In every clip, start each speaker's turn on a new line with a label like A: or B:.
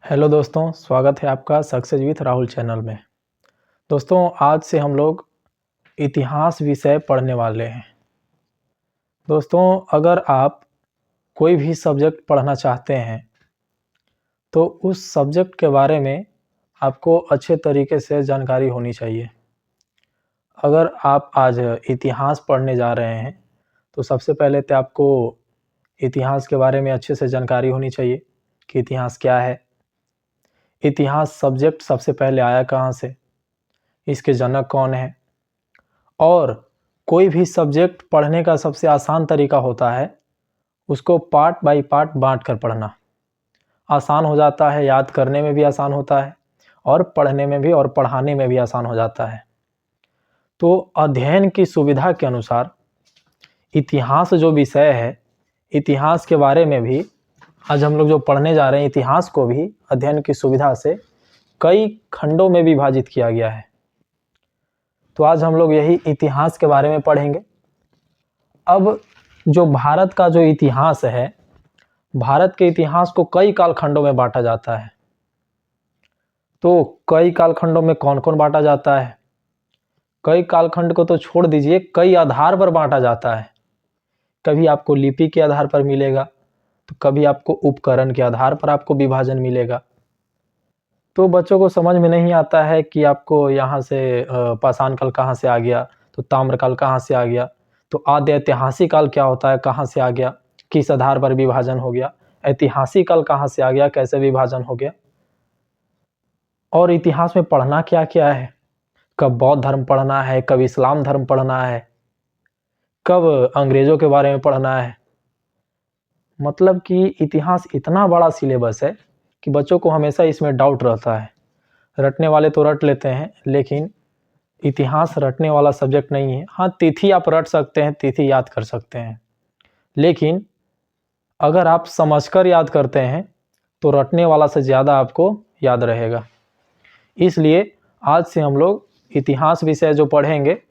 A: Hello दोस्तों, स्वागत है आपका सक्सेस विथ राहुल चैनल में। दोस्तों, आज से हम लोग इतिहास विषय पढ़ने वाले हैं। दोस्तों, अगर आप कोई भी सब्जेक्ट पढ़ना चाहते हैं तो उस सब्जेक्ट के बारे में आपको अच्छे तरीके से जानकारी होनी चाहिए। अगर आप आज इतिहास पढ़ने जा रहे हैं तो सबसे पहले तो आपको इतिहास के बारे में अच्छे से जानकारी होनी चाहिए कि इतिहास क्या है। इतिहास सब्जेक्ट सबसे पहले आया कहाँ से, इसके जनक कौन है। और कोई भी सब्जेक्ट पढ़ने का सबसे आसान तरीका होता है उसको पार्ट बाय पार्ट बांट कर पढ़ना। आसान हो जाता है, याद करने में भी आसान होता है और पढ़ने में भी और पढ़ाने में भी आसान हो जाता है। तो अध्ययन की सुविधा के अनुसार इतिहास जो विषय है, इतिहास के बारे में भी आज हम लोग जो पढ़ने जा रहे हैं, इतिहास को भी अध्ययन की सुविधा से कई खंडों में विभाजित किया गया है। तो आज हम लोग यही इतिहास के बारे में पढ़ेंगे। अब जो भारत का जो इतिहास है, भारत के इतिहास को कई कालखंडों में बांटा जाता है। तो कई कालखंडों में कौन कौन बांटा जाता है? कई कालखंड को तो छोड़ दीजिए, कई आधार पर बांटा जाता है। कभी आपको लिपि के आधार पर मिलेगा तो कभी आपको उपकरण के आधार पर आपको विभाजन मिलेगा। तो बच्चों को समझ में नहीं आता है कि आपको यहाँ से पाषाण काल कहाँ से आ गया, तो ताम्रकाल कहाँ से आ गया, तो आद्य ऐतिहासिक काल क्या होता है, कहाँ से आ गया, किस आधार पर विभाजन हो गया, ऐतिहासिक काल कहाँ से आ गया, कैसे विभाजन हो गया। और इतिहास में पढ़ना क्या क्या है, कब बौद्ध धर्म पढ़ना है, कब इस्लाम धर्म पढ़ना है, कब अंग्रेजों के बारे में पढ़ना है। मतलब कि इतिहास इतना बड़ा सिलेबस है कि बच्चों को हमेशा इसमें डाउट रहता है। रटने वाले तो रट लेते हैं, लेकिन इतिहास रटने वाला सब्जेक्ट नहीं है। हाँ, तिथि आप रट सकते हैं, तिथि याद कर सकते हैं, लेकिन अगर आप समझकर याद करते हैं तो रटने वाला से ज़्यादा आपको याद रहेगा। इसलिए आज से हम लोग इतिहास विषय जो पढ़ेंगे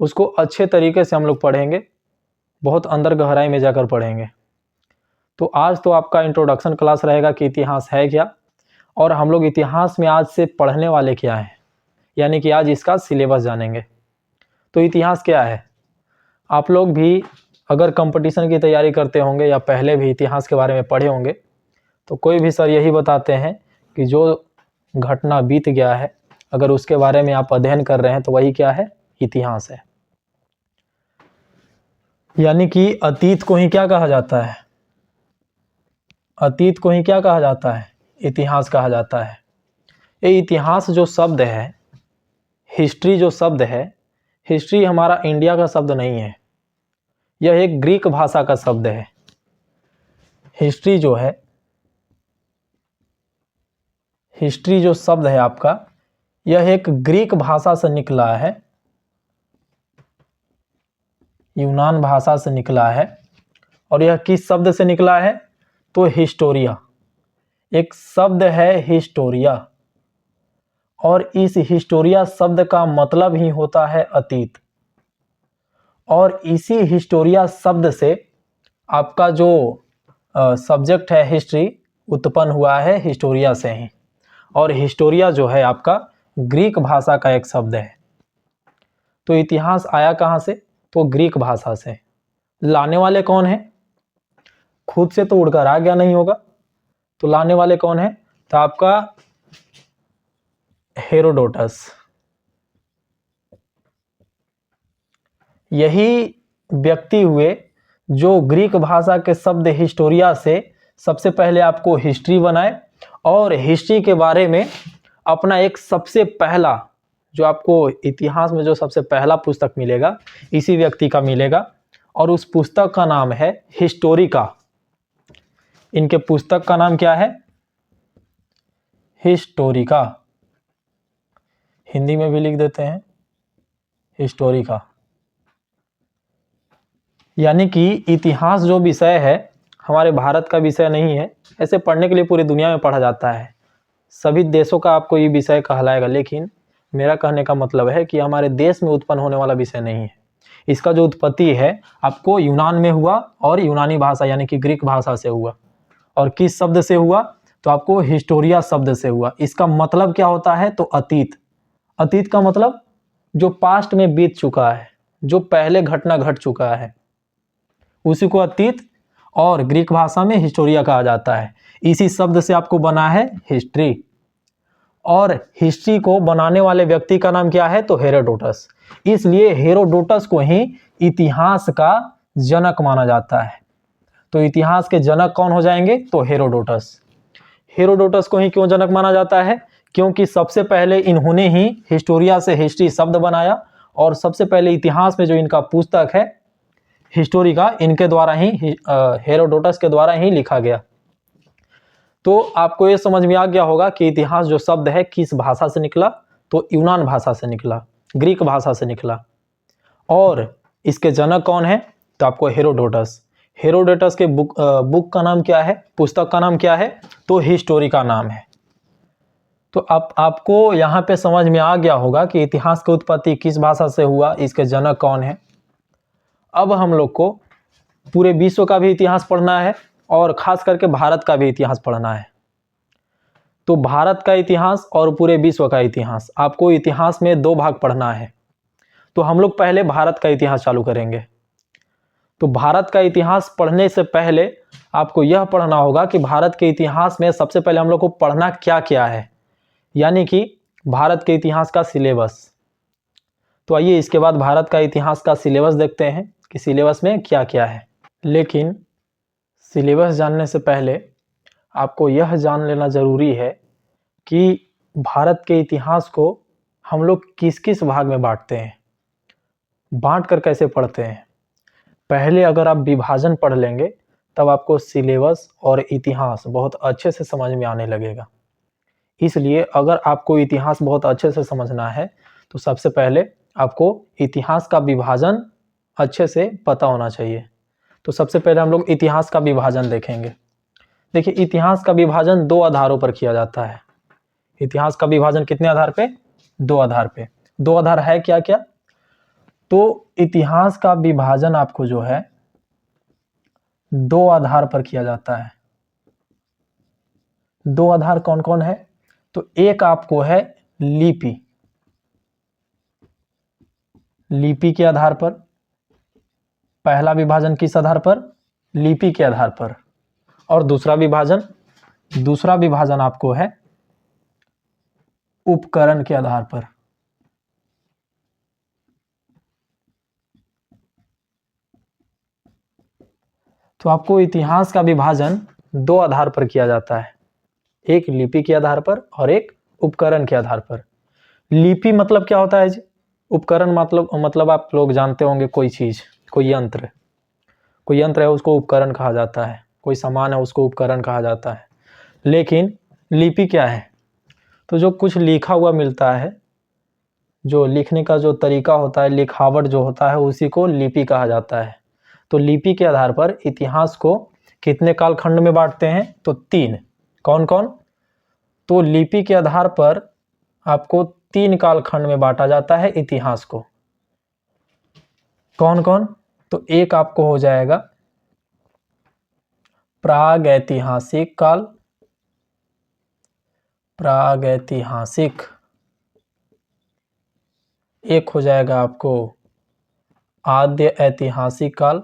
A: उसको अच्छे तरीके से हम लोग पढ़ेंगे, बहुत अंदर गहराई में जाकर पढ़ेंगे। तो आज तो आपका इंट्रोडक्शन क्लास रहेगा कि इतिहास है क्या, और हम लोग इतिहास में आज से पढ़ने वाले क्या हैं, यानी कि आज इसका सिलेबस जानेंगे। तो इतिहास क्या है? आप लोग भी अगर कंपटीशन की तैयारी करते होंगे या पहले भी इतिहास के बारे में पढ़े होंगे तो कोई भी सर यही बताते हैं कि जो घटना बीत गया है अगर उसके बारे में आप अध्ययन कर रहे हैं तो वही क्या है, इतिहास है। यानी कि अतीत को ही क्या कहा जाता है, अतीत को ही क्या कहा जाता है, इतिहास कहा जाता है। ये इतिहास जो शब्द है, हिस्ट्री जो शब्द है, हिस्ट्री हमारा इंडिया का शब्द नहीं है, यह एक ग्रीक भाषा का शब्द है। हिस्ट्री जो है, हिस्ट्री जो शब्द है आपका, यह एक ग्रीक भाषा से निकला है, यूनान भाषा से निकला है। और यह किस शब्द से निकला है? तो हिस्टोरिया, एक शब्द है हिस्टोरिया, और इस हिस्टोरिया शब्द का मतलब ही होता है अतीत। और इसी हिस्टोरिया शब्द से आपका जो सब्जेक्ट है हिस्ट्री उत्पन्न हुआ है, हिस्टोरिया से ही। और हिस्टोरिया जो है आपका ग्रीक भाषा का एक शब्द है। तो इतिहास आया कहाँ से? तो ग्रीक भाषा से। लाने वाले कौन है? खुद से तो उड़कर आ गया नहीं होगा, तो लाने वाले कौन है? तो आपका हेरोडोटस। यही व्यक्ति हुए जो ग्रीक भाषा के शब्द हिस्टोरिया से सबसे पहले आपको हिस्ट्री बनाए, और हिस्ट्री के बारे में अपना एक सबसे पहला, जो आपको इतिहास में जो सबसे पहला पुस्तक मिलेगा इसी व्यक्ति का मिलेगा, और उस पुस्तक का नाम है हिस्टोरिका। इनके पुस्तक का नाम क्या है? हिस्टोरिका। हिंदी में भी लिख देते हैं हिस्टोरिका। यानी कि इतिहास जो विषय है हमारे भारत का विषय नहीं है, ऐसे पढ़ने के लिए पूरी दुनिया में पढ़ा जाता है, सभी देशों का आपको ये विषय कहलाएगा। लेकिन मेरा कहने का मतलब है कि हमारे देश में उत्पन्न होने वाला विषय नहीं है। इसका जो उत्पत्ति है आपको यूनान में हुआ, और यूनानी भाषा यानी कि ग्रीक भाषा से हुआ। और किस शब्द से हुआ? तो आपको हिस्टोरिया शब्द से हुआ। इसका मतलब क्या होता है? तो अतीत। अतीत का मतलब जो पास्ट में बीत चुका है, जो पहले घटना घट चुका है, उसी को अतीत और ग्रीक भाषा में हिस्टोरिया कहा जाता है। इसी शब्द से आपको बना है हिस्ट्री। और हिस्ट्री को बनाने वाले व्यक्ति का नाम क्या है? तो हेरोडोटस। इसलिए हेरोडोटस को ही इतिहास का जनक माना जाता है। तो इतिहास के जनक कौन हो जाएंगे? तो हेरोडोटस। हेरोडोटस को ही क्यों जनक माना जाता है? क्योंकि सबसे पहले इन्होंने ही हिस्टोरिया से हिस्ट्री शब्द बनाया और सबसे पहले इतिहास में जो इनका पुस्तक है हिस्टोरी का, इनके द्वारा ही हेरोडोटस के द्वारा ही लिखा गया। तो आपको ये समझ में आ गया होगा कि इतिहास जो शब्द है किस भाषा से निकला? तो यूनान भाषा से निकला, ग्रीक भाषा से निकला। और इसके जनक कौन है? तो आपको हेरोडोटस। हेरोडोटस के बुक का नाम क्या है? पुस्तक का नाम क्या है? तो हिस्टोरी का नाम है। तो आपको यहाँ पे समझ में आ गया होगा कि इतिहास की उत्पत्ति किस भाषा से हुआ, इसके जनक कौन है। अब हम लोग को पूरे विश्व का भी इतिहास पढ़ना है और खास करके भारत का भी इतिहास पढ़ना है। तो भारत का इतिहास और पूरे विश्व का इतिहास, आपको इतिहास में 2 भाग पढ़ना है। तो हम लोग पहले भारत का इतिहास चालू करेंगे। तो भारत का इतिहास पढ़ने से पहले आपको यह पढ़ना होगा कि भारत के इतिहास में सबसे पहले हम लोग को पढ़ना क्या क्या है, यानी कि भारत के इतिहास का सिलेबस। तो आइए इसके बाद भारत का इतिहास का सिलेबस देखते हैं कि सिलेबस में क्या क्या है। लेकिन सिलेबस जानने से पहले आपको यह जान लेना ज़रूरी है कि भारत के इतिहास को हम लोग किस किस भाग में बांटते हैं, बांट कर कैसे पढ़ते हैं। पहले अगर आप विभाजन पढ़ लेंगे तब आपको सिलेबस और इतिहास बहुत अच्छे से समझ में आने लगेगा। इसलिए अगर आपको इतिहास बहुत अच्छे से समझना है तो सबसे पहले आपको इतिहास का विभाजन अच्छे से पता होना चाहिए। तो सबसे पहले हम लोग इतिहास का विभाजन देखेंगे। देखिए, इतिहास का विभाजन 2 आधारों पर किया जाता है। इतिहास का विभाजन कितने आधार पे? 2 आधार पे। 2 आधार है क्या क्या? तो इतिहास का विभाजन आपको जो है 2 आधार पर किया जाता है। 2 आधार कौन कौन है? तो एक आपको है लिपि, लिपि के आधार पर। पहला विभाजन किस आधार पर? लिपि के आधार पर। और दूसरा विभाजन आपको है उपकरण के आधार पर। तो आपको इतिहास का विभाजन 2 आधार पर किया जाता है, एक लिपि के आधार पर और एक उपकरण के आधार पर। लिपि मतलब क्या होता है जी? उपकरण मतलब आप लोग जानते होंगे, कोई चीज, कोई यंत्र है उसको उपकरण कहा जाता है, कोई सामान है उसको उपकरण कहा जाता है। लेकिन लिपि क्या है? तो जो कुछ लिखा हुआ मिलता है, जो लिखने का जो तरीका होता है, लिखावट जो होता है, उसी को लिपि कहा जाता है। तो लिपि के आधार पर इतिहास को कितने कालखंड में बांटते हैं? तो 3। कौन कौन? तो लिपि के आधार पर आपको 3 कालखंड में बांटा जाता है इतिहास को। कौन कौन? तो एक आपको हो जाएगा प्रागैतिहासिक काल, प्रागैतिहासिक। एक हो जाएगा आपको आद्य ऐतिहासिक काल,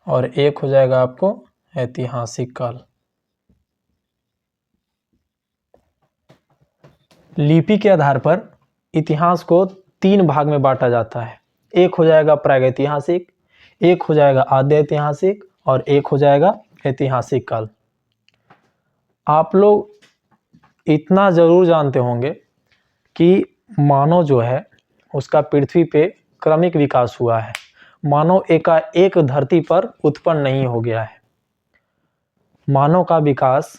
A: और एक हो जाएगा आपको ऐतिहासिक काल। लिपि के आधार पर इतिहास को 3 भाग में बांटा जाता है। एक हो जाएगा प्रागैतिहासिक, एक हो जाएगा आद्य ऐतिहासिक और एक हो जाएगा ऐतिहासिक काल। आप लोग इतना जरूर जानते होंगे कि मानव जो है उसका पृथ्वी पे क्रमिक विकास हुआ है। मानव एकाएक धरती पर उत्पन्न नहीं हो गया है। मानव का विकास,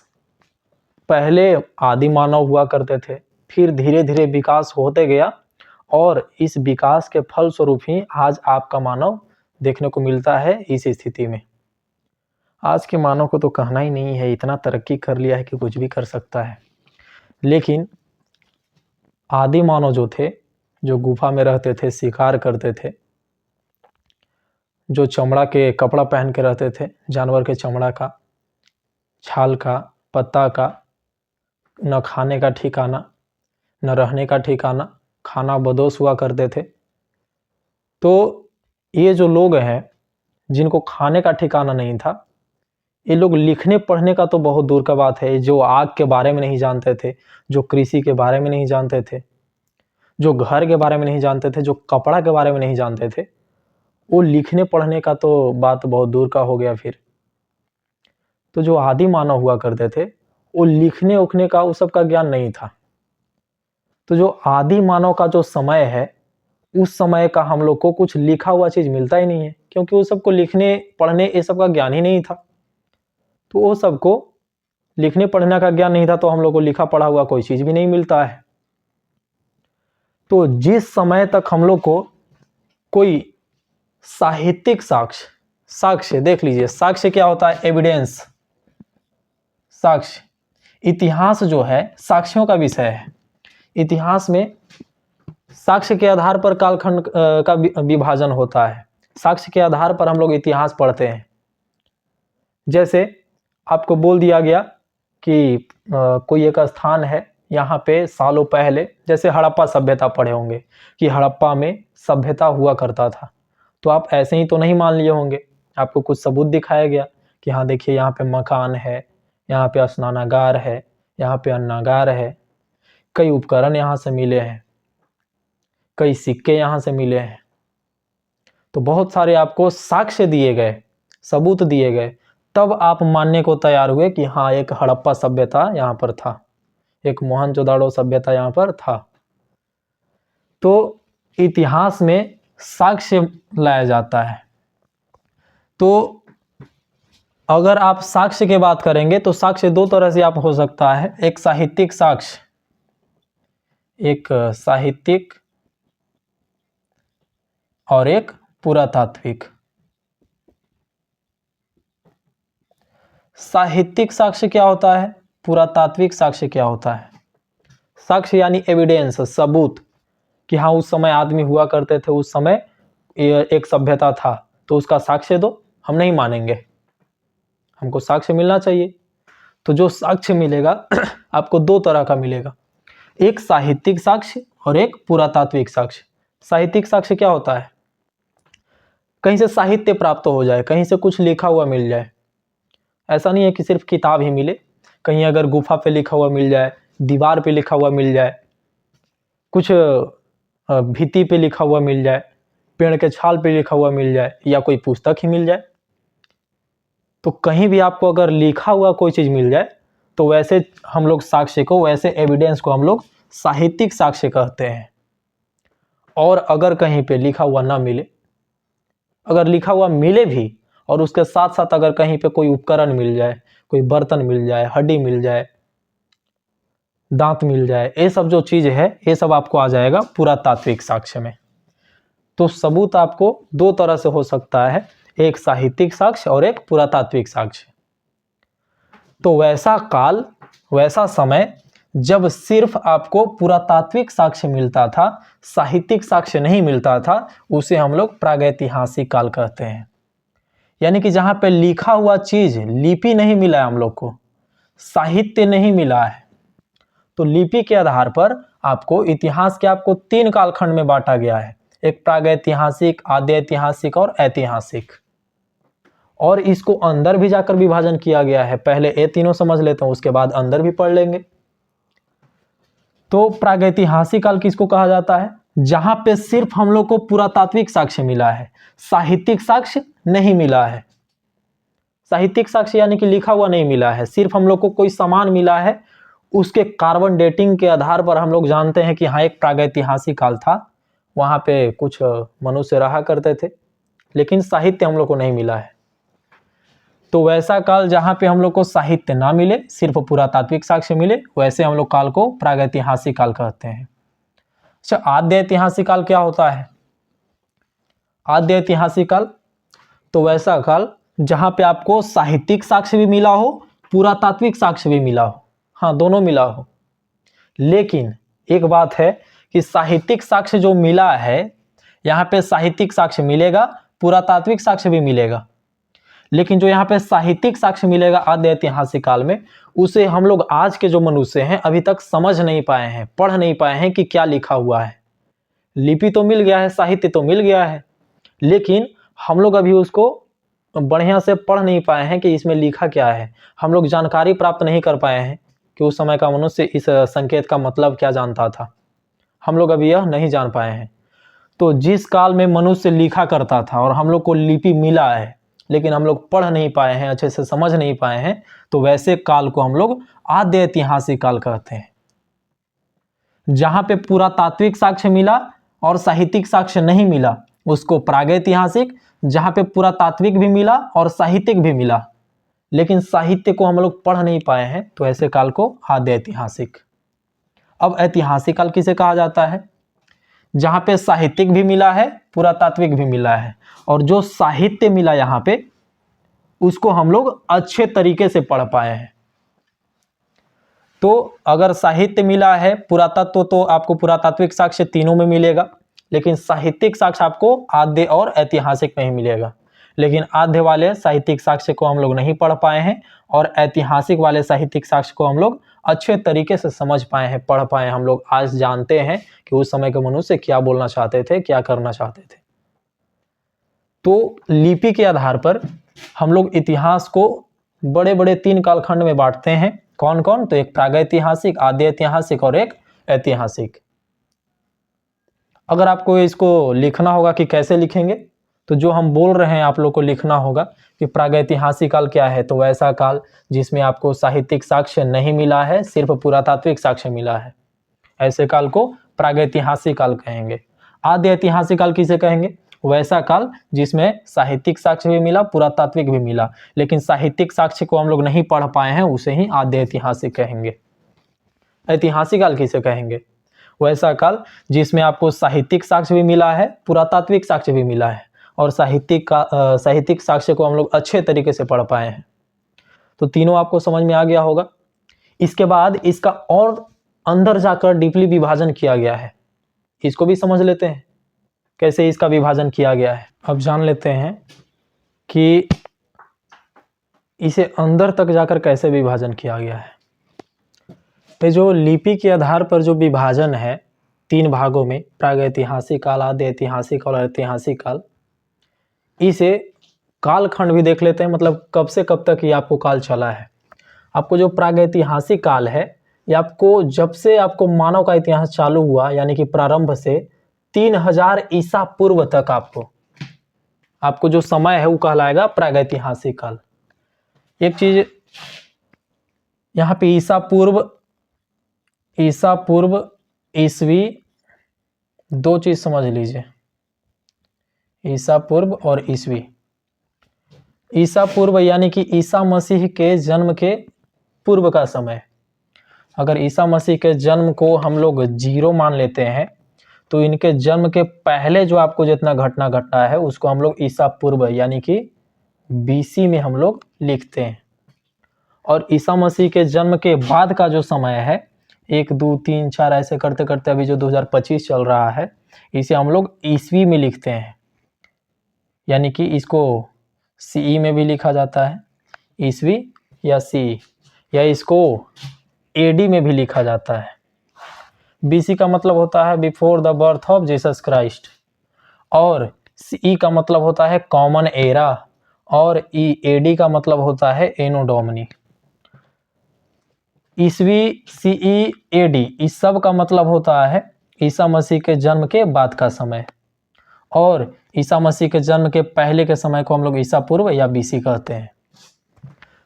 A: पहले आदि मानव हुआ करते थे, फिर धीरे धीरे विकास होते गया और इस विकास के फलस्वरूप ही आज आपका मानव देखने को मिलता है इस स्थिति में। आज के मानव को तो कहना ही नहीं है, इतना तरक्की कर लिया है कि कुछ भी कर सकता है। लेकिन आदि मानव जो थे, जो गुफा में रहते थे, शिकार करते थे, जो चमड़ा के कपड़ा पहन के रहते थे, जानवर के चमड़ा का, छाल का, पत्ता का, न खाने का ठिकाना, न रहने का ठिकाना, खाना बदोश हुआ करते थे। तो ये जो लोग हैं जिनको खाने का ठिकाना नहीं था, ये लोग लिखने पढ़ने का तो बहुत दूर का बात है, जो आग के बारे में नहीं जानते थे, जो कृषि के बारे में नहीं जानते थे, जो घर के बारे में नहीं जानते थे, जो कपड़ा के बारे में नहीं जानते थे, वो लिखने पढ़ने का तो बात बहुत दूर का हो गया फिर। तो जो आदि मानव हुआ करते थे, वो लिखने उखने का उस सब का ज्ञान नहीं था। तो जो आदि मानव का जो समय है, उस समय का हम लोग को कुछ लिखा हुआ चीज मिलता ही नहीं है, क्योंकि वो सबको लिखने पढ़ने ये सब का ज्ञान ही नहीं था। तो वो सबको लिखने पढ़ने का ज्ञान नहीं था, तो हम लोग को लिखा पढ़ा हुआ कोई चीज भी नहीं मिलता है। तो जिस समय तक हम लोग को कोई साहित्यिक साक्ष्य देख लीजिए, साक्ष्य क्या होता है? एविडेंस। साक्ष्य, इतिहास जो है साक्ष्यों का विषय है। इतिहास में साक्ष्य के आधार पर कालखंड का विभाजन होता है। साक्ष्य के आधार पर हम लोग इतिहास पढ़ते हैं। जैसे आपको बोल दिया गया कि कोई एक स्थान है, यहाँ पे सालों पहले, जैसे हड़प्पा सभ्यता पढ़े होंगे कि हड़प्पा में सभ्यता हुआ करता था, तो आप ऐसे ही तो नहीं मान लिए होंगे, आपको कुछ सबूत दिखाया गया कि हाँ देखिए यहाँ पे मकान है, यहाँ पे स्नानागार है, यहाँ पे अन्नागार है, कई उपकरण यहाँ से मिले हैं, कई सिक्के यहाँ से मिले हैं। तो बहुत सारे आपको साक्ष्य दिए गए, सबूत दिए गए, तब आप मानने को तैयार हुए कि हाँ एक हड़प्पा सभ्यता यहाँ पर था, एक मोहनजोदाड़ो सभ्यता यहाँ पर था। तो इतिहास में साक्ष्य लाया जाता है। तो अगर आप साक्ष्य की बात करेंगे तो साक्ष्य दो तरह से आप हो सकता है, एक साहित्यिक साक्ष्य, एक साहित्यिक और एक पुरातात्विक। साहित्यिक साक्ष्य क्या होता है? पुरातात्विक साक्ष्य क्या होता है? साक्ष्य यानी एविडेंस, सबूत कि हाँ उस समय आदमी हुआ करते थे, उस समय एक सभ्यता था, तो उसका साक्ष्य दो, हम नहीं मानेंगे, हमको साक्ष्य मिलना चाहिए। तो जो साक्ष्य मिलेगा आपको दो तरह का मिलेगा, एक साहित्यिक साक्ष्य और एक पुरातात्विक साक्ष्य। साहित्यिक साक्ष्य क्या होता है? कहीं से साहित्य प्राप्त हो जाए, कहीं से कुछ लिखा हुआ मिल जाए। ऐसा नहीं है कि सिर्फ किताब ही मिले, कहीं अगर गुफा पे लिखा हुआ मिल जाए, दीवार पे लिखा हुआ मिल जाए, कुछ भित्ति पे लिखा हुआ मिल जाए, पेड़ के छाल पे लिखा हुआ मिल जाए, या कोई पुस्तक ही मिल जाए, तो कहीं भी आपको अगर लिखा हुआ कोई चीज मिल जाए तो वैसे हम लोग साक्ष्य को, वैसे एविडेंस को हम लोग साहित्यिक साक्ष्य कहते हैं। और अगर कहीं पे लिखा हुआ ना मिले, अगर लिखा हुआ मिले भी और उसके साथ साथ अगर कहीं पे कोई उपकरण मिल जाए, कोई बर्तन मिल जाए, हड्डी मिल जाए, दांत मिल जाए, ये सब जो चीज है ये सब आपको आ जाएगा पुरातात्विक साक्ष्य में। तो सबूत आपको दो तरह से हो सकता है, एक साहित्यिक साक्ष्य और एक पुरातात्विक साक्ष्य। तो वैसा काल, वैसा समय जब सिर्फ आपको पुरातात्विक साक्ष्य मिलता था, साहित्यिक साक्ष्य नहीं मिलता था, उसे हम लोग प्रागैतिहासिक काल कहते हैं। यानी कि जहां पे लिखा हुआ चीज, लिपि नहीं मिला है हम लोग को, साहित्य नहीं मिला है, तो लिपि के आधार पर आपको इतिहास के आपको तीन कालखंड में बांटा गया है, एक प्रागैतिहासिक, आद्य ऐतिहासिक और ऐतिहासिक। और इसको अंदर भी जाकर विभाजन किया गया है। पहले ये तीनों समझ लेते हैं, उसके बाद अंदर भी पढ़ लेंगे। तो प्रागैतिहासिक काल किसको कहा जाता है? जहां पे सिर्फ हम लोग को पुरातात्विक साक्ष्य मिला है, साहित्यिक साक्ष्य नहीं मिला है। साहित्यिक साक्ष्य यानी कि लिखा हुआ नहीं मिला है, सिर्फ हम लोग को कोई सामान मिला है, उसके कार्बन डेटिंग के आधार पर हम लोग जानते हैं कि हाँ एक प्रागैतिहासिक काल था, वहां पे कुछ मनुष्य रहा करते थे, लेकिन साहित्य हम लोग को नहीं मिला है। तो वैसा काल जहां पे हम लोग को साहित्य ना मिले, सिर्फ पुरातात्विक साक्ष्य मिले, वैसे हम लोग काल को प्रागैतिहासिक काल कहते हैं। अच्छा, आद्य ऐतिहासिक काल क्या होता है? आद्य ऐतिहासिक काल तो वैसा काल जहां पे आपको साहित्यिक साक्ष्य भी मिला हो, पुरातात्विक साक्ष्य भी मिला हो, हाँ दोनों मिला हो। लेकिन एक बात है कि साहित्यिक साक्ष्य जो मिला है, यहाँ पे साहित्यिक साक्ष्य मिलेगा, पुरातात्विक साक्ष्य भी मिलेगा, लेकिन जो यहाँ पे साहित्यिक साक्ष्य मिलेगा आद्य ऐतिहासिक काल में, उसे हम लोग आज के जो मनुष्य हैं अभी तक समझ नहीं पाए हैं, पढ़ नहीं पाए हैं कि क्या लिखा हुआ है। लिपि तो मिल गया है, साहित्य तो मिल गया है, लेकिन हम लोग अभी उसको बढ़िया से पढ़ नहीं पाए हैं कि इसमें लिखा क्या है। हम लोग जानकारी प्राप्त नहीं कर पाए हैं कि उस समय का मनुष्य इस संकेत का मतलब क्या जानता था। हम लोग अभी यह नहीं जान पाए हैं। तो जिस काल में मनुष्य लिखा करता था और हम लोग को लिपि मिला है, लेकिन हम लोग पढ़ नहीं पाए हैं, अच्छे से समझ नहीं पाए हैं, तो वैसे काल को हम लोग आद्य ऐतिहासिक काल कहते हैं। जहां पे पुरातात्विक साक्ष्य मिला और साहित्यिक साक्ष्य नहीं मिला उसको प्रागैतिहासिक, जहां पे पुरातात्विक भी मिला और साहित्यिक भी मिला लेकिन साहित्य को हम लोग पढ़ नहीं पाए हैं, तो ऐसे काल को आद्य ऐतिहासिक। अब ऐतिहासिक काल किसे कहा जाता है? जहां पे साहित्यिक भी मिला है, पुरातात्विक भी मिला है, और जो साहित्य मिला यहां पे उसको हम लोग अच्छे तरीके से पढ़ पाए हैं। तो अगर साहित्य मिला है, पुरातत्व तो आपको पुरातात्विक साक्ष्य तीनों में मिलेगा, लेकिन साहित्यिक साक्ष्य आपको आद्य और ऐतिहासिक में ही मिलेगा। लेकिन आद्य वाले साहित्यिक साक्ष्य को हम लोग नहीं पढ़ पाए हैं और ऐतिहासिक वाले साहित्यिक साक्ष्य को हम लोग अच्छे तरीके से समझ पाए हैं, पढ़ पाए हैं। हम लोग आज जानते हैं कि उस समय के मनुष्य क्या बोलना चाहते थे, क्या करना चाहते थे। तो लिपि के आधार पर हम लोग इतिहास को बड़े बड़े 3 कालखंड में बांटते हैं। कौन कौन? तो एक प्रागैतिहासिक, आद्य ऐतिहासिक और एक ऐतिहासिक। अगर आपको इसको लिखना होगा कि कैसे लिखेंगे, तो जो हम बोल रहे हैं आप लोग को लिखना होगा कि प्रागैतिहासिक काल क्या है। तो वैसा काल जिसमें आपको साहित्यिक साक्ष्य नहीं मिला है, सिर्फ पुरातात्विक साक्ष्य मिला है, ऐसे काल को प्रागैतिहासिक काल कहेंगे। आद्य ऐतिहासिक काल किसे कहेंगे? वैसा काल जिसमें साहित्यिक साक्ष्य भी मिला, पुरातात्विक भी मिला, लेकिन साहित्यिक साक्ष्य को हम लोग नहीं पढ़ पाए हैं, उसे ही आद्य ऐतिहासिक कहेंगे। ऐतिहासिक काल किसे कहेंगे? वैसा काल जिसमें आपको साहित्यिक साक्ष्य भी मिला है, पुरातात्विक साक्ष्य भी मिला है, और साहित्यिक साक्ष्य को हम लोग अच्छे तरीके से पढ़ पाए हैं। तो तीनों आपको समझ में आ गया होगा। इसके बाद इसका और अंदर जाकर डीपली विभाजन किया गया है, इसको भी समझ लेते हैं कैसे इसका विभाजन किया गया है। अब जान लेते हैं कि इसे अंदर तक जाकर कैसे विभाजन किया गया है। ये जो लिपि के आधार पर जो विभाजन है 3 भागों में, प्रागैतिहासिक काल, आद्य ऐतिहासिक और ऐतिहासिक काल, इसे कालखंड भी देख लेते हैं, मतलब कब से कब तक ये आपको काल चला है। आपको जो प्रागैतिहासिक काल है, ये आपको जब से आपको मानव का इतिहास चालू हुआ, यानी कि प्रारंभ से 3000 ईसा पूर्व तक आपको जो समय है वो कहलाएगा प्रागैतिहासिक काल। एक चीज यहाँ पे ईसा पूर्व ईसवी, 2 चीज समझ लीजिए, ईसा पूर्व और ईसवी। ईसा पूर्व यानी कि ईसा मसीह के जन्म के पूर्व का समय। अगर ईसा मसीह के जन्म को हम लोग 0 मान लेते हैं, तो इनके जन्म के पहले जो आपको जितना घटना घटा है उसको हम लोग ईसा पूर्व यानी कि BC में हम लोग लिखते हैं। और ईसा मसीह के जन्म के बाद का जो समय है, 1 2 3 4 ऐसे करते करते अभी जो 2025 चल रहा है, इसे हम लोग ईसवी में लिखते हैं। यानी कि इसको CE में भी लिखा जाता है, ईसवी या CE, या इसको AD में भी लिखा जाता है। BC का मतलब होता है before the birth of Jesus Christ, और CE का मतलब होता है कॉमन एरा, और AD का मतलब होता है एनो डोमिनी। ईसवी, CE, AD, इस सब का मतलब होता है ईसा मसीह के जन्म के बाद का समय, और ईसा मसीह के जन्म के पहले के समय को हम लोग ईसा पूर्व या BC कहते हैं।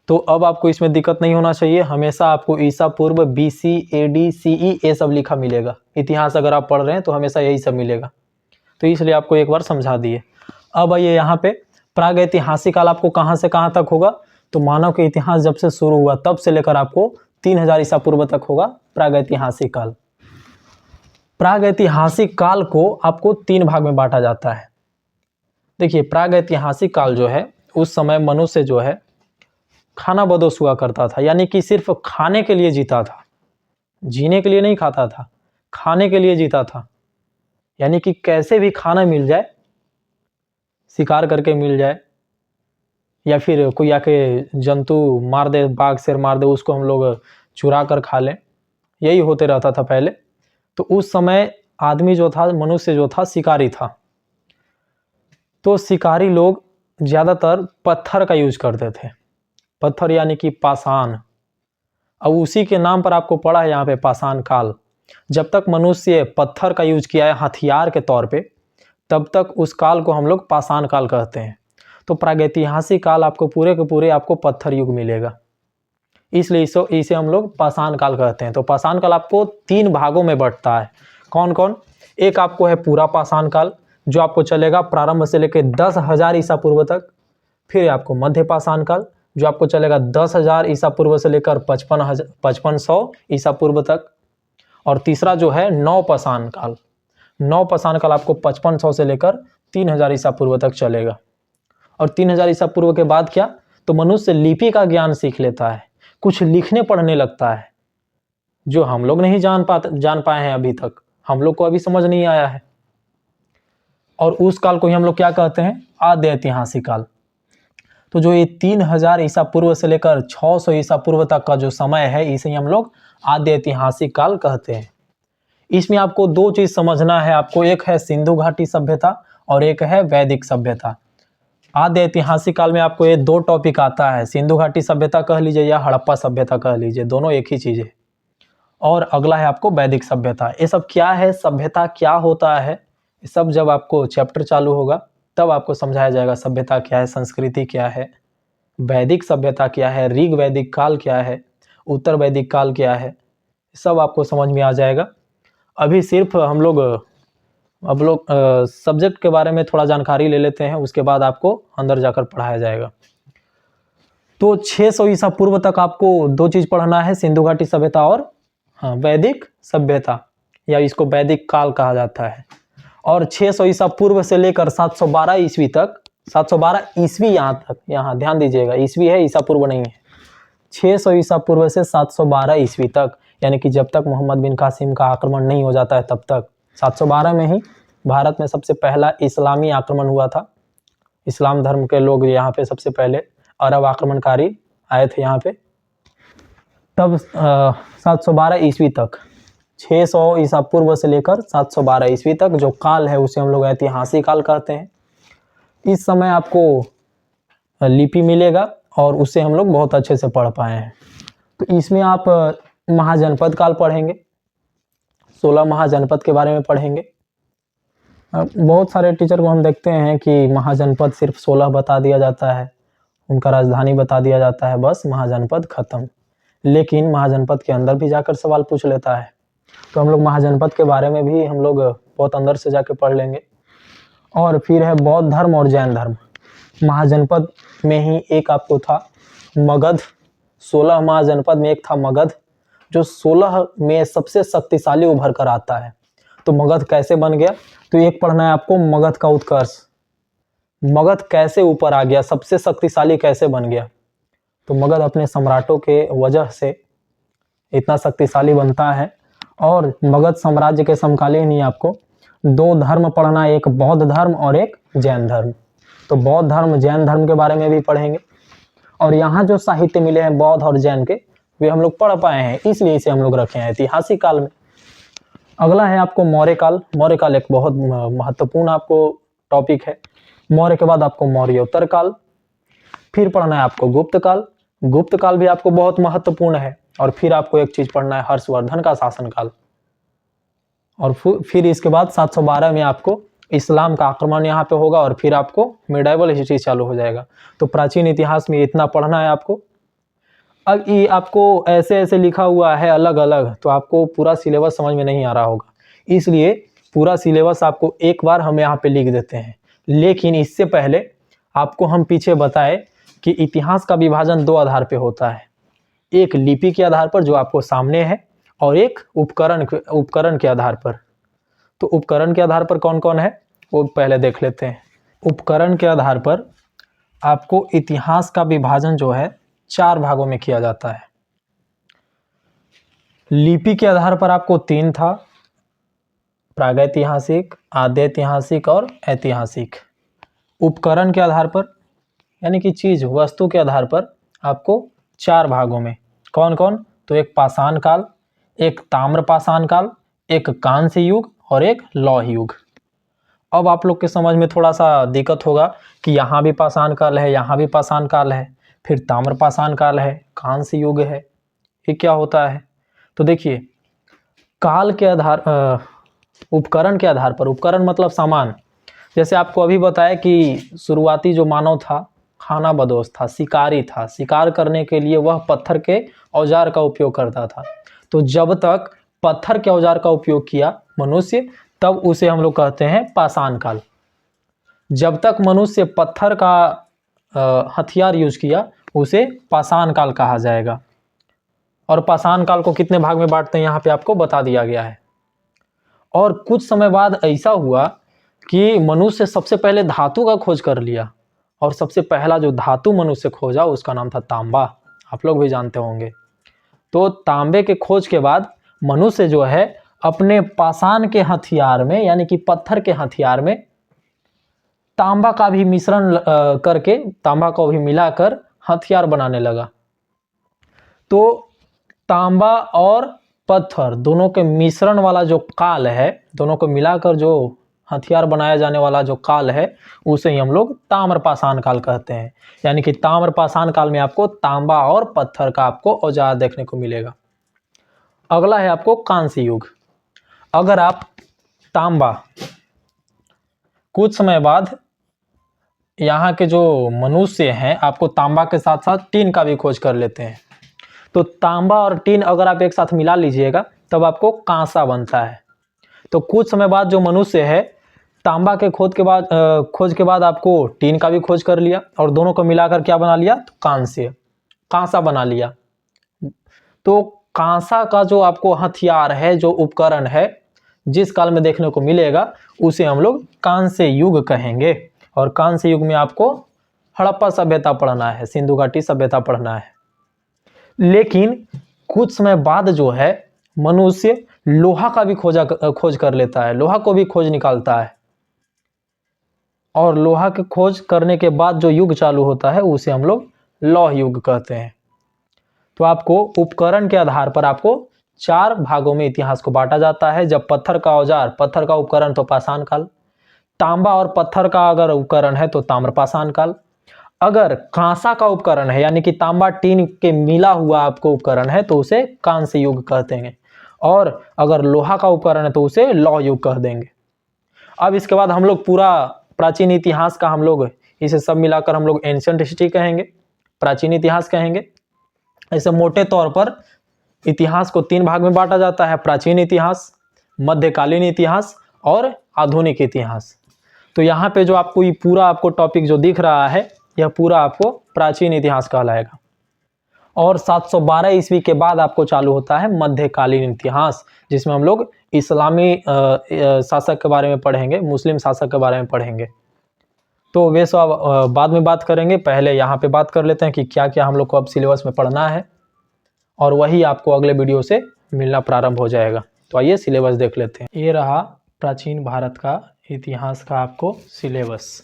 A: तो अब आपको इसमें दिक्कत नहीं होना चाहिए, हमेशा आपको ईसा पूर्व, BC, AD, CE ये सब लिखा मिलेगा। इतिहास अगर आप पढ़ रहे हैं तो हमेशा यही सब मिलेगा, तो इसलिए आपको एक बार समझा दिए। अब आइए यहाँ पे प्रागैतिहासिक काल आपको कहाँ से कहाँ तक होगा, तो मानव के इतिहास जब से शुरू हुआ तब से लेकर आपको 3000 ईसा पूर्व तक होगा प्रागैतिहासिक काल। प्रागैतिहासिक काल को आपको 3 भाग में बांटा जाता है। देखिए, प्रागैतिहासिक काल जो है, उस समय मनुष्य जो है खाना बदोश हुआ करता था, यानी कि सिर्फ खाने के लिए जीता था, जीने के लिए नहीं खाता था, खाने के लिए जीता था। यानी कि कैसे भी खाना मिल जाए, शिकार करके मिल जाए, या फिर कोई आके जंतु मार दे, बाघ शेर मार दे, उसको हम लोग चुरा कर खा लें, यही होते रहता था पहले। तो उस समय आदमी जो था, मनुष्य जो था, शिकारी था। तो शिकारी लोग ज़्यादातर पत्थर का यूज करते थे, पत्थर यानी कि पाषाण। अब उसी के नाम पर आपको पड़ा है यहाँ पे पाषाण काल। जब तक मनुष्य पत्थर का यूज किया है हथियार के तौर पे, तब तक उस काल को हम लोग पाषाण काल कहते हैं। तो प्रागैतिहासिक काल आपको पूरे के पूरे आपको पत्थर युग मिलेगा, इसलिए इसे हम लोग पाषाण काल कहते हैं। तो पाषाण काल आपको 3 भागों में बंटता है। कौन कौन? एक आपको है पूरा पाषाण काल, जो आपको चलेगा प्रारंभ से लेकर 10,000 ईसा पूर्व तक। फिर आपको मध्य पाषाण काल, जो आपको चलेगा 10,000 ईसा पूर्व से लेकर 5500 ईसा पूर्व तक। और तीसरा जो है नवपाषाण काल। नवपाषाण काल आपको 5500 से लेकर 3000 ईसा पूर्व तक चलेगा। और 3000 ईसा पूर्व के बाद क्या? तो मनुष्य लिपि का ज्ञान सीख लेता है, कुछ लिखने पढ़ने लगता है, जो हम लोग नहीं जान पाए हैं अभी तक, हम लोग को अभी समझ नहीं आया है। और उस काल को ही हम लोग क्या कहते हैं? आद्य ऐतिहासिक काल। तो जो ये 3000 ईसा पूर्व से लेकर 600 ईसा पूर्व तक का जो समय है, इसे हम लोग आद्य ऐतिहासिक काल कहते हैं। इसमें आपको 2 चीज समझना है आपको, एक है सिंधु घाटी सभ्यता और एक है वैदिक सभ्यता। आद्य ऐतिहासिक काल में आपको ये 2 टॉपिक आता है, सिंधु घाटी सभ्यता कह लीजिए या हड़प्पा सभ्यता कह लीजिए, दोनों एक ही चीज है। और अगला है आपको वैदिक सभ्यता। ये सब क्या है, सभ्यता क्या होता है, ये सब जब आपको चैप्टर चालू होगा तब आपको समझाया जाएगा। सभ्यता क्या है, संस्कृति क्या है, वैदिक सभ्यता क्या है, ऋग वैदिक काल क्या है, उत्तर वैदिक काल क्या है, सब आपको समझ में आ जाएगा। अभी सिर्फ हम लोग सब्जेक्ट के बारे में थोड़ा जानकारी ले लेते हैं, उसके बाद आपको अंदर जाकर पढ़ाया जाएगा। तो 600 ईसा पूर्व तक आपको 2 चीज पढ़ना है, सिंधु घाटी सभ्यता और वैदिक सभ्यता, या इसको वैदिक काल कहा जाता है। और 600 ईसा पूर्व से लेकर 712 ईस्वी तक, 712 ईस्वी यहाँ ध्यान दीजिएगा, ईस्वी है, ईसा पूर्व नहीं है। 600 ईसा पूर्व से 712 ईस्वी तक, यानी कि जब तक मोहम्मद बिन कासिम का आक्रमण नहीं हो जाता है तब तक। 712 में ही भारत में सबसे पहला इस्लामी आक्रमण हुआ था। इस्लाम धर्म के लोग यहाँ पे सबसे पहले अरब आक्रमणकारी आए थे यहाँ पे। तब 712 ईस्वी तक, 600 ईसा पूर्व से लेकर 712 ईस्वी तक जो काल है उसे हम लोग ऐतिहासिक काल कहते हैं। इस समय आपको लिपि मिलेगा और उससे हम लोग बहुत अच्छे से पढ़ पाए हैं। तो इसमें आप महाजनपद काल पढ़ेंगे, 16 महाजनपद के बारे में पढ़ेंगे। बहुत सारे टीचर को हम देखते हैं कि महाजनपद सिर्फ 16 बता दिया जाता है, उनका राजधानी बता दिया जाता है, बस महाजनपद खत्म। लेकिन महाजनपद के अंदर भी जाकर सवाल पूछ लेता है। तो हम लोग महाजनपद के बारे में भी हम लोग बहुत अंदर से जाके पढ़ लेंगे। और फिर है बौद्ध धर्म और जैन धर्म। महाजनपद में ही एक आपको था मगध, 16 महाजनपद में एक था मगध, जो 16 में सबसे शक्तिशाली उभर कर आता है। तो मगध कैसे बन गया? तो एक पढ़ना है आपको मगध का उत्कर्ष, मगध कैसे ऊपर आ गया, सबसे शक्तिशाली कैसे बन गया। तो मगध अपने सम्राटों के वजह से इतना शक्तिशाली बनता है। और मगध साम्राज्य के समकालीन ही आपको 2 धर्म पढ़ना है, एक बौद्ध धर्म और एक जैन धर्म। तो बौद्ध धर्म जैन धर्म के बारे में भी पढ़ेंगे। और यहाँ जो साहित्य मिले हैं बौद्ध और जैन के, वे हम लोग पढ़ पाए हैं, इसलिए इसे हम लोग रखे हैं ऐतिहासिक काल में। अगला है आपको मौर्य काल। मौर्य काल एक बहुत महत्वपूर्ण आपको टॉपिक है। मौर्य के बाद आपको मौर्योत्तर काल, फिर पढ़ना है आपको गुप्त काल। गुप्त काल भी आपको बहुत महत्वपूर्ण है। और फिर आपको एक चीज पढ़ना है हर्षवर्धन का शासनकाल। और फिर इसके बाद 712 में आपको इस्लाम का आक्रमण यहाँ पे होगा और फिर आपको मिडाइवल हिस्ट्री चालू हो जाएगा। तो प्राचीन इतिहास में इतना पढ़ना है आपको। अब ये आपको ऐसे ऐसे लिखा हुआ है अलग अलग, तो आपको पूरा सिलेबस समझ में नहीं आ रहा होगा, इसलिए पूरा सिलेबस आपको एक बार हम यहाँ पे लिख देते हैं। लेकिन इससे पहले आपको हम पीछे बताए कि इतिहास का विभाजन 2 आधार पे होता है, एक लिपि के आधार पर जो आपको सामने है और एक उपकरण के आधार पर। तो उपकरण के आधार पर कौन कौन है वो पहले देख लेते हैं। उपकरण के आधार पर आपको इतिहास का विभाजन जो है 4 भागों में किया जाता है। लिपि के आधार पर आपको 3 था, प्रागैतिहासिक, आद्य ऐतिहासिक और ऐतिहासिक। उपकरण के आधार पर यानी कि चीज वस्तु के आधार पर आपको 4 भागों में। कौन कौन? तो एक पाषाण काल, एक ताम्र पाषाण काल, एक कांस्य युग और एक लौह युग। अब आप लोग के समझ में थोड़ा सा दिक्कत होगा कि यहाँ भी पाषाण काल है, यहाँ भी पाषाण काल है, फिर ताम्र पाषाण काल है, कांस्य युग है, ये क्या होता है? तो देखिए, काल के आधार उपकरण के आधार पर, उपकरण मतलब सामान, जैसे आपको अभी बताया कि शुरुआती जो मानव था खानाबदोश था, शिकारी था, शिकार करने के लिए वह पत्थर के औजार का उपयोग करता था। तो जब तक पत्थर के औजार का उपयोग किया मनुष्य, तब उसे हम लोग कहते हैं पाषाण काल। जब तक मनुष्य पत्थर का हथियार यूज किया उसे पाषाण काल कहा जाएगा। और पाषाण काल को कितने भाग में बांटते हैं यहाँ पे आपको बता दिया गया है। और कुछ समय बाद ऐसा हुआ कि मनुष्य सबसे पहले धातु का खोज कर लिया, और सबसे पहला जो धातु मनुष्य खोजा उसका नाम था तांबा। आप लोग भी जानते होंगे। तो तांबे के खोज के बाद मनुष्य जो है अपने पाषाण के हथियार में यानी कि पत्थर के हथियार में तांबा का भी मिश्रण करके, तांबा को भी मिलाकर हथियार बनाने लगा। तो तांबा और पत्थर दोनों के मिश्रण वाला जो काल है, दोनों को मिलाकर जो हथियार बनाया जाने वाला जो काल है, उसे ही हम लोग ताम्र पाषाण काल कहते हैं। यानी कि ताम्र पाषाण काल में आपको तांबा और पत्थर का आपको औजार देखने को मिलेगा। अगला है आपको कांस्य युग। अगर आप तांबा, कुछ समय बाद यहाँ के जो मनुष्य हैं आपको तांबा के साथ साथ टीन का भी खोज कर लेते हैं। तो तांबा और टीन अगर आप एक साथ मिला लीजिएगा तब आपको कांसा बनता है। तो कुछ समय बाद जो मनुष्य है तांबा के खोज के बाद आपको टीन का भी खोज कर लिया, और दोनों को मिलाकर क्या बना लिया? तो कांसा बना लिया। तो कांसा का जो आपको हथियार है, जो उपकरण है, जिस काल में देखने को मिलेगा उसे हम लोग कांस्य युग कहेंगे। और कांस्य युग में आपको हड़प्पा सभ्यता पढ़ना है, सिंधु घाटी सभ्यता पढ़ना है। लेकिन कुछ समय बाद जो है मनुष्य लोहा का भी खोज कर लेता है, लोहा को भी खोज निकालता है। और लोहा के खोज करने के बाद जो युग चालू होता है उसे हम लोग लौह युग कहते हैं। तो आपको उपकरण के आधार पर आपको 4 भागों में इतिहास को बांटा जाता है। जब पत्थर का औजार, पत्थर का उपकरण तो पाषाण काल, तांबा और पत्थर का अगर उपकरण है तो ताम्र पाषाण काल, अगर कांसा का उपकरण है यानी कि तांबा टीन के मिला हुआ आपको उपकरण है तो उसे कांस्य युग कहते हैं, और अगर लोहा का उपकरण है तो उसे लौह युग कह देंगे। अब इसके बाद हम लोग पूरा प्राचीन इतिहास का, हम लोग इसे सब मिलाकर हम लोग एंशिएंट हिस्ट्री कहेंगे, प्राचीन इतिहास कहेंगे। ऐसे मोटे तौर पर इतिहास को 3 भाग में बांटा जाता है: प्राचीन इतिहास, मध्यकालीन इतिहास और आधुनिक इतिहास। तो यहाँ पे जो आपको ये पूरा आपको टॉपिक जो दिख रहा है, यह पूरा आपको प्राचीन इतिहास कहलाएगा। और 712 ईस्वी के बाद आपको चालू होता है मध्यकालीन इतिहास, जिसमें हम लोग इस्लामी शासक के बारे में पढ़ेंगे, मुस्लिम शासक के बारे में पढ़ेंगे। तो वे सब बाद में बात करेंगे। पहले यहाँ पे बात कर लेते हैं कि क्या क्या हम लोग को अब सिलेबस में पढ़ना है, और वही आपको अगले वीडियो से मिलना प्रारंभ हो जाएगा। तो आइए सिलेबस देख लेते हैं। ये रहा प्राचीन भारत का इतिहास का आपको सिलेबस,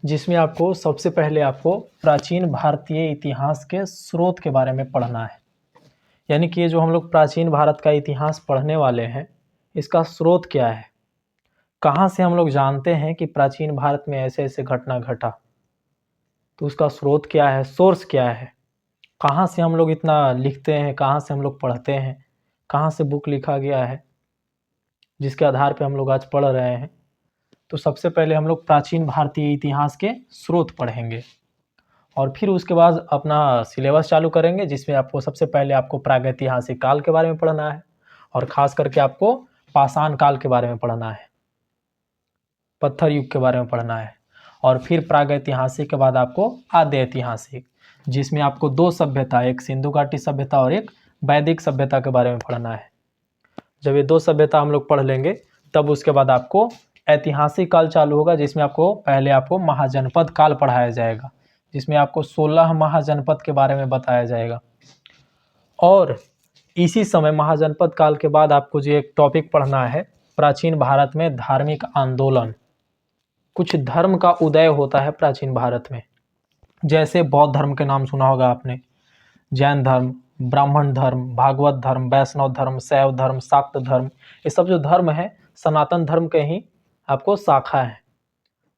A: जिसमें आपको सबसे पहले आपको प्राचीन भारतीय इतिहास के स्रोत के बारे में पढ़ना है। यानी कि ये जो हम लोग प्राचीन भारत का इतिहास पढ़ने वाले हैं, इसका स्रोत क्या है, कहाँ से हम लोग जानते हैं कि प्राचीन भारत में ऐसे ऐसे घटना घटा, तो उसका स्रोत क्या है, सोर्स क्या है, कहाँ से हम लोग इतना लिखते हैं, कहाँ से हम लोग पढ़ते हैं, कहाँ से बुक लिखा गया है जिसके आधार पर हम लोग आज पढ़ रहे हैं। तो सबसे पहले हम लोग प्राचीन भारतीय इतिहास के स्रोत पढ़ेंगे, और फिर उसके बाद अपना सिलेबस चालू करेंगे, जिसमें आपको सबसे पहले आपको प्रागैतिहासिक काल के बारे में पढ़ना है, और ख़ास करके आपको पाषाण काल के बारे में पढ़ना है, पत्थर युग के बारे में पढ़ना है। और फिर प्रागैतिहासिक के बाद आपको आद्य ऐतिहासिक, जिसमें आपको 2 सभ्यता, एक सिंधु घाटी सभ्यता और एक वैदिक सभ्यता के बारे में पढ़ना है। जब ये 2 सभ्यता हम लोग पढ़ लेंगे तब उसके बाद आपको ऐतिहासिक काल चालू होगा, जिसमें आपको पहले आपको महाजनपद काल पढ़ाया जाएगा, जिसमें आपको 16 महाजनपद के बारे में बताया जाएगा। और इसी समय महाजनपद काल के बाद आपको जो एक टॉपिक पढ़ना है, प्राचीन भारत में धार्मिक आंदोलन। कुछ धर्म का उदय होता है प्राचीन भारत में। जैसे बौद्ध धर्म के नाम सुना होगा आपने, जैन धर्म, ब्राह्मण धर्म, भागवत धर्म, वैष्णव धर्म, शैव धर्म, शाक्त धर्म, ये सब जो धर्म है सनातन धर्म के ही आपको शाखा है।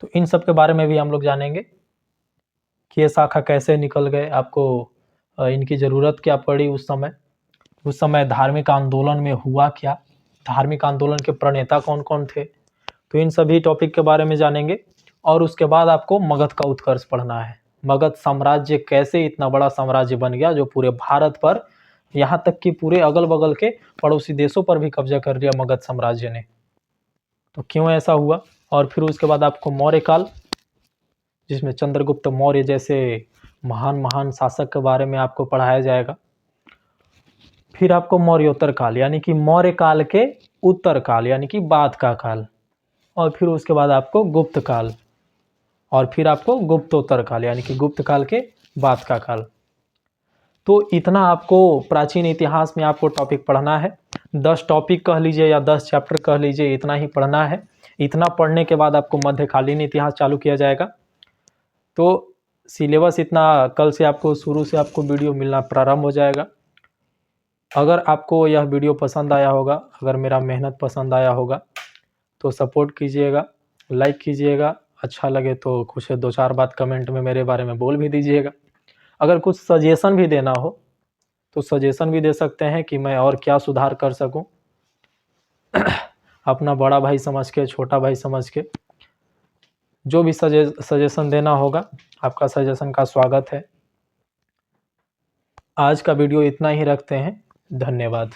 A: तो इन सब के बारे में भी हम लोग जानेंगे कि ये शाखा कैसे निकल गए, आपको इनकी ज़रूरत क्या पड़ी उस समय धार्मिक आंदोलन में हुआ क्या, धार्मिक आंदोलन के प्रणेता कौन कौन थे। तो इन सभी टॉपिक के बारे में जानेंगे। और उसके बाद आपको मगध का उत्कर्ष पढ़ना है। मगध साम्राज्य कैसे इतना बड़ा साम्राज्य बन गया जो पूरे भारत पर, यहाँ तक कि पूरे अगल बगल के पड़ोसी देशों पर भी कब्जा कर लिया मगध साम्राज्य ने। तो क्यों ऐसा हुआ। और फिर उसके बाद आपको मौर्य काल, जिसमें चंद्रगुप्त मौर्य जैसे महान महान शासक के बारे में आपको पढ़ाया जाएगा। फिर आपको मौर्योत्तर काल यानी कि मौर्य काल के उत्तर काल यानी कि बाद का काल, और फिर उसके बाद आपको गुप्त काल, और फिर आपको गुप्तोत्तर काल यानी कि गुप्त काल के बाद का काल। तो इतना आपको प्राचीन इतिहास में आपको टॉपिक पढ़ना है। 10 टॉपिक कह लीजिए या 10 चैप्टर कह लीजिए, इतना ही पढ़ना है। इतना पढ़ने के बाद आपको मध्यकालीन इतिहास चालू किया जाएगा। तो सिलेबस इतना, कल से आपको शुरू से आपको वीडियो मिलना प्रारंभ हो जाएगा। अगर आपको यह वीडियो पसंद आया होगा, अगर मेरा मेहनत पसंद आया होगा तो सपोर्ट कीजिएगा, लाइक कीजिएगा। अच्छा लगे तो कुछ 2-4 बात कमेंट में मेरे बारे में बोल भी दीजिएगा। अगर कुछ सजेशन भी देना हो तो सजेशन भी दे सकते हैं कि मैं और क्या सुधार कर सकूं। अपना बड़ा भाई समझ के, छोटा भाई समझ के जो भी सजेशन देना होगा, आपका सजेशन का स्वागत है। आज का वीडियो इतना ही रखते हैं। धन्यवाद।